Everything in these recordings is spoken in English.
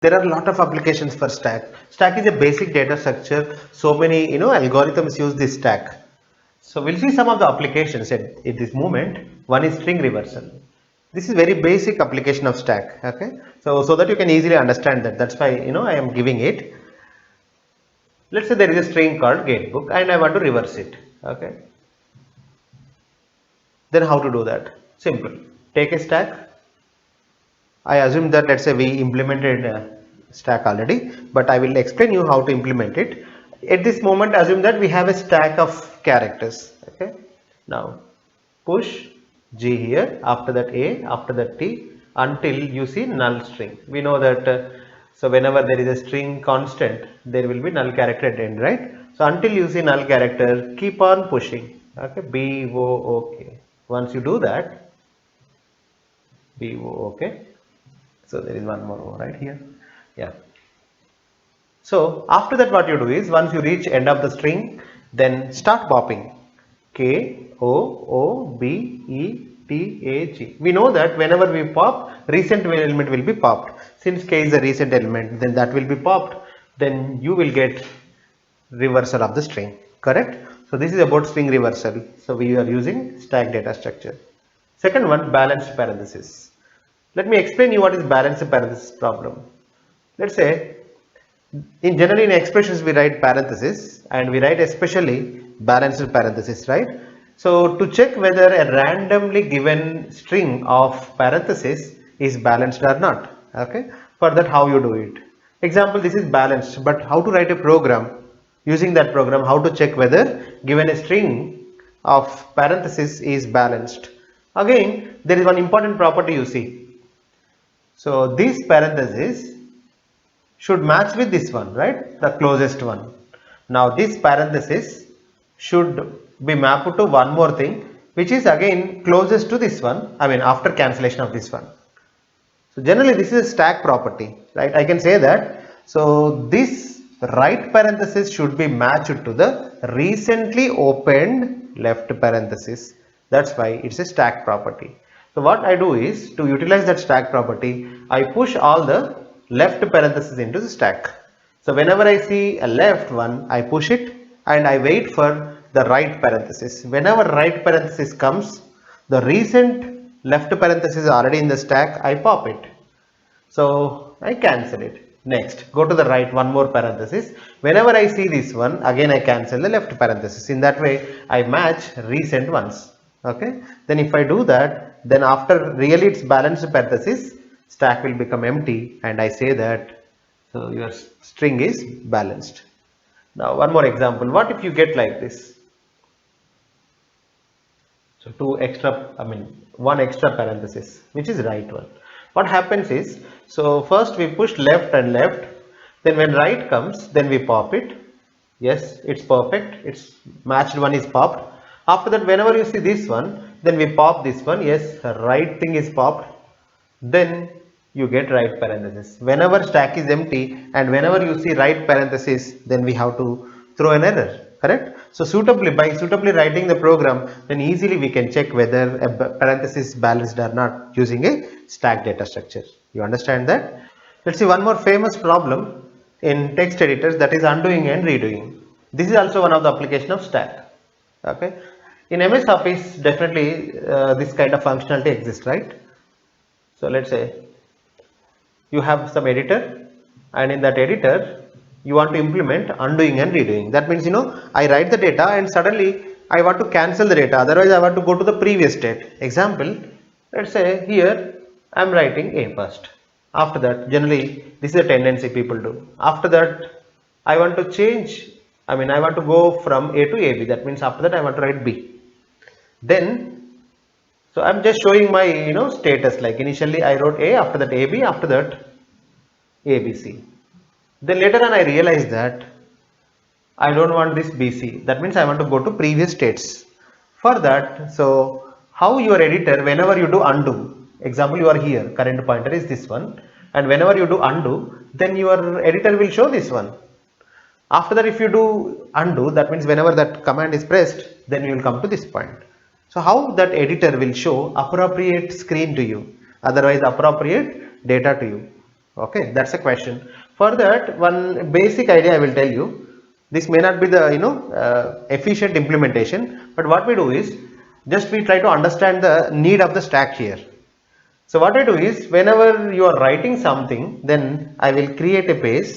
There are a lot of applications for stack. Stack is a basic data structure. So many algorithms use this stack. So we'll see some of the applications at this moment. One is string reversal. This is very basic application of stack. Okay, so that you can easily understand that. That's why I am giving it. Let's say there is a string called GATEBOOK and I want to reverse it. Okay, then how to do that? Simple. Take a stack. I assume that, let's say, we implemented stack already, but I will explain you how to implement it. At this moment, assume that we have a stack of characters. Okay. Now push G here, after that A, after that T, until you see null string. We know that so whenever there is a string constant, there will be null character at the end, right? So until you see null character, keep on pushing. Okay, B O OK. Once you do that, B O OK. So there is one more right here. Yeah. So after that, what you do is, once you reach end of the string, then start popping K O O B E T A G. We know that whenever we pop, recent element will be popped. Since K is a recent element, then that will be popped. Then you will get reversal of the string. Correct? So this is about string reversal. So we are using stack data structure. Second one, balanced parenthesis. Let me explain you what is balanced parenthesis problem. Let's say generally in expressions we write parenthesis, and we write especially balanced parenthesis, right? So to check whether a randomly given string of parenthesis is balanced or not. Okay, for that, how you do it? Example, this is balanced, but how to write a program? Using that program, how to check whether given a string of parenthesis is balanced? Again, there is one important property you see. So this parenthesis should match with this one, right? The closest one. Now this parenthesis should be mapped to one more thing, which is again closest to this one. I mean, after cancellation of this one. So generally this is a stack property, right? I can say that. So this right parenthesis should be matched to the recently opened left parenthesis. That's why it's a stack property. So what I do is, to utilize that stack property, I push all the left parenthesis into the stack. So whenever I see a left one, I push it and I wait for the right parenthesis. Whenever right parenthesis comes, the recent left parenthesis is already in the stack, I pop it. So I cancel it. Next, go to the right, one more parenthesis. Whenever I see this one, again I cancel the left parenthesis. In that way, I match recent ones. Okay. Then if I do that, then after really its balanced parenthesis, stack will become empty, and I say that so your string is balanced. Now one more example. What if you get like this? So one extra parenthesis, which is right one. What happens is, so first we push left and left, then when right comes, then we pop it. Yes, it's perfect. It's matched one is popped. After that, whenever you see this one, then we pop this one. Yes, right thing is popped. Then you get right parenthesis. Whenever stack is empty and whenever you see right parenthesis, then we have to throw an error. Correct? So by suitably writing the program, then easily we can check whether a parenthesis is balanced or not using a stack data structure. You understand that? Let's see one more famous problem in text editors, that is undoing and redoing. This is also one of the application of stack. Okay. In MS Office, definitely this kind of functionality exists, right? So let's say you have some editor, and in that editor you want to implement undoing and redoing. That means, I write the data and suddenly I want to cancel the data, otherwise I want to go to the previous state. Example, let's say here I am writing A first. After that, generally this is a tendency people do. After that, I want to change, I want to go from A to AB. That means after that I want to write B. Then, so I'm just showing my status, like initially I wrote A, after that AB, after that ABC. Then later on I realized that I don't want this BC. That means I want to go to previous states. For that, so how your editor, whenever you do undo, example you are here, current pointer is this one, and whenever you do undo, then your editor will show this one. After that, if you do undo, that means whenever that command is pressed, then you will come to this point. So how that editor will show appropriate screen to you, otherwise appropriate data to you. Okay, that's a question. For that, one basic idea I will tell you. This may not be the efficient implementation, but what we do is just we try to understand the need of the stack here. So what I do is whenever you are writing something, then I will create a page,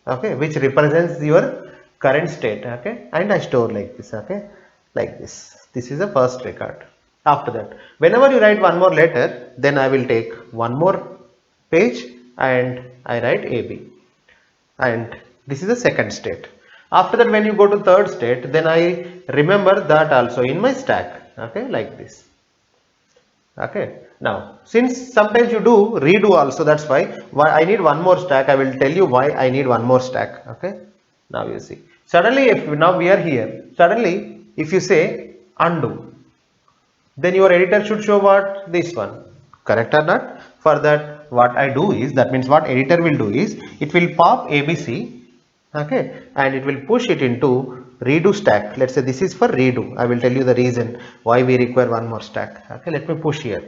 okay, which represents your current state, okay, and I store like this, okay, like this. This is the first record. After that, whenever you write one more letter, then I will take one more page and I write AB, and this is the second state. After that, when you go to third state, then I remember that also in my stack, okay, like this. Okay, now since sometimes you do redo also, that's why I need one more stack. I will tell you why I need one more stack. Okay, now you see, suddenly if now we are here, suddenly if you say undo, then your editor should show what? This one, correct or not? For that, what I do is, that means what editor will do is, it will pop ABC, okay, and it will push it into redo stack. Let's say this is for redo. I will tell you the reason why we require one more stack. Okay, let me push here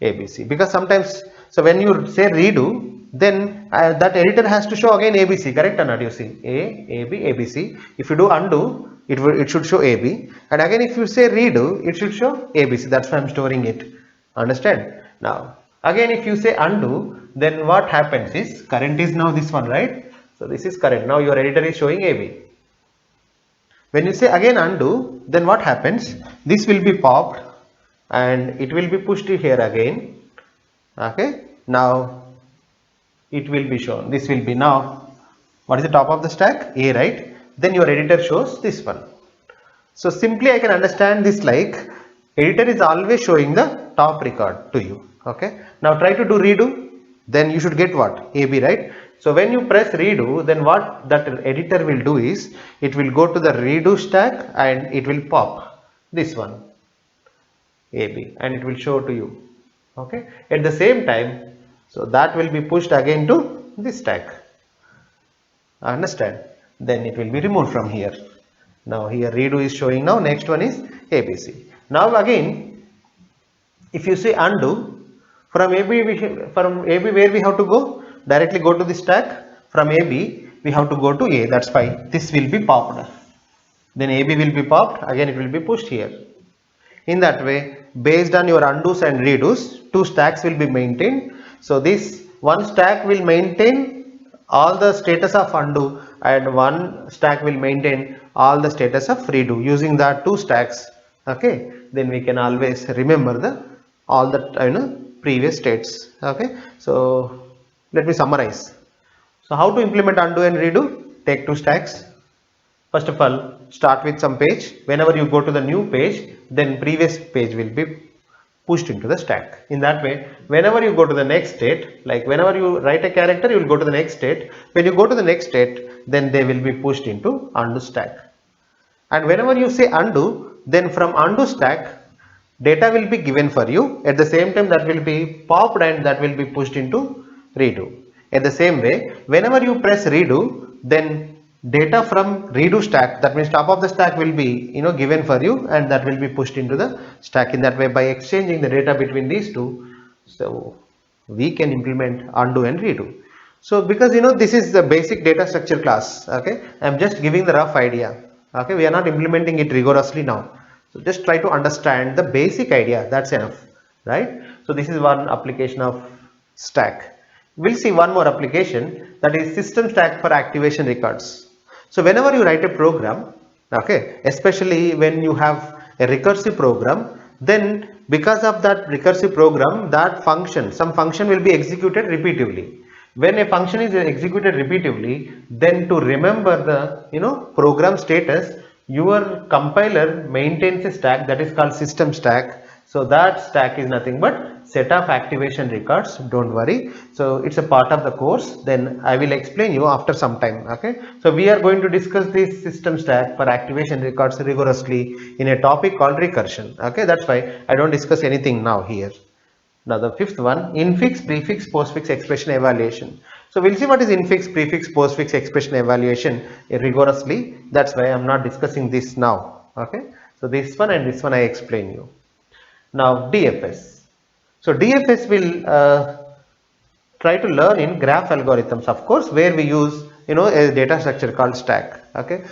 ABC, because sometimes, so when you say redo, then that editor has to show again ABC, correct or not? You see ABC. If you do undo, it should show AB, and again if you say redo, it should show ABC. That's why I'm storing it. Understand? Now again if you say undo, then what happens is current is now this one, right? So this is current. Now your editor is showing AB. When you say again undo, then what happens? This will be popped and it will be pushed here again. Okay, now it will be shown. This will be now, what is the top of the stack? A, right? Then your editor shows this one. So simply I can understand this like editor is always showing the top record to you. Okay, now try to do redo, then you should get what? AB, right? So when you press redo, then what that editor will do is, it will go to the redo stack and it will pop this one AB and it will show to you. Okay, at the same time, so that will be pushed again to this stack. Understand? Then it will be removed from here. Now here redo is showing. Now next one is ABC. Now again, if you say undo, from AB where we have to go? Directly go to the stack. From AB we have to go to A. That's why this will be popped. Then AB will be popped. Again it will be pushed here. In that way, based on your undos and redos, two stacks will be maintained. So this one stack will maintain all the status of undo and one stack will maintain all the status of redo. Using that two stacks, okay, then we can always remember the all the previous states. Okay, so let me summarize. So how to implement undo and redo? Take two stacks. First of all, start with some page. Whenever you go to the new page, then previous page will be pushed into the stack. In that way, whenever you go to the next state, like whenever you write a character, you will go to the next state. When you go to the next state, then they will be pushed into undo stack. And whenever you say undo, then from undo stack, data will be given for you. At the same time, that will be popped and that will be pushed into redo. In the same way, whenever you press redo, then data from redo stack, that means top of the stack, will be given for you and that will be pushed into the stack. In that way, by exchanging the data between these two, so we can implement undo and redo. So because this is the basic data structure class, okay, I'm just giving the rough idea. Okay, we are not implementing it rigorously now. So just try to understand the basic idea, that's enough, right? So this is one application of stack. We'll see one more application, that is system stack for activation records. So whenever you write a program, okay, especially when you have a recursive program, then because of that recursive program, that function, some function will be executed repeatedly. When a function is executed repeatedly, then to remember the program status, your compiler maintains a stack that is called system stack. So that stack is nothing but set of activation records. Don't worry. So it's a part of the course. Then I will explain you after some time. Okay. So we are going to discuss this system stack for activation records rigorously in a topic called recursion. Okay. That's why I don't discuss anything now here. Now the fifth one, infix, prefix, postfix expression evaluation. So we'll see what is infix, prefix, postfix expression evaluation rigorously. That's why I'm not discussing this now. Okay. So this one and this one I explain you. Now DFS. So DFS will try to learn in graph algorithms, of course, where we use a data structure called stack. Okay.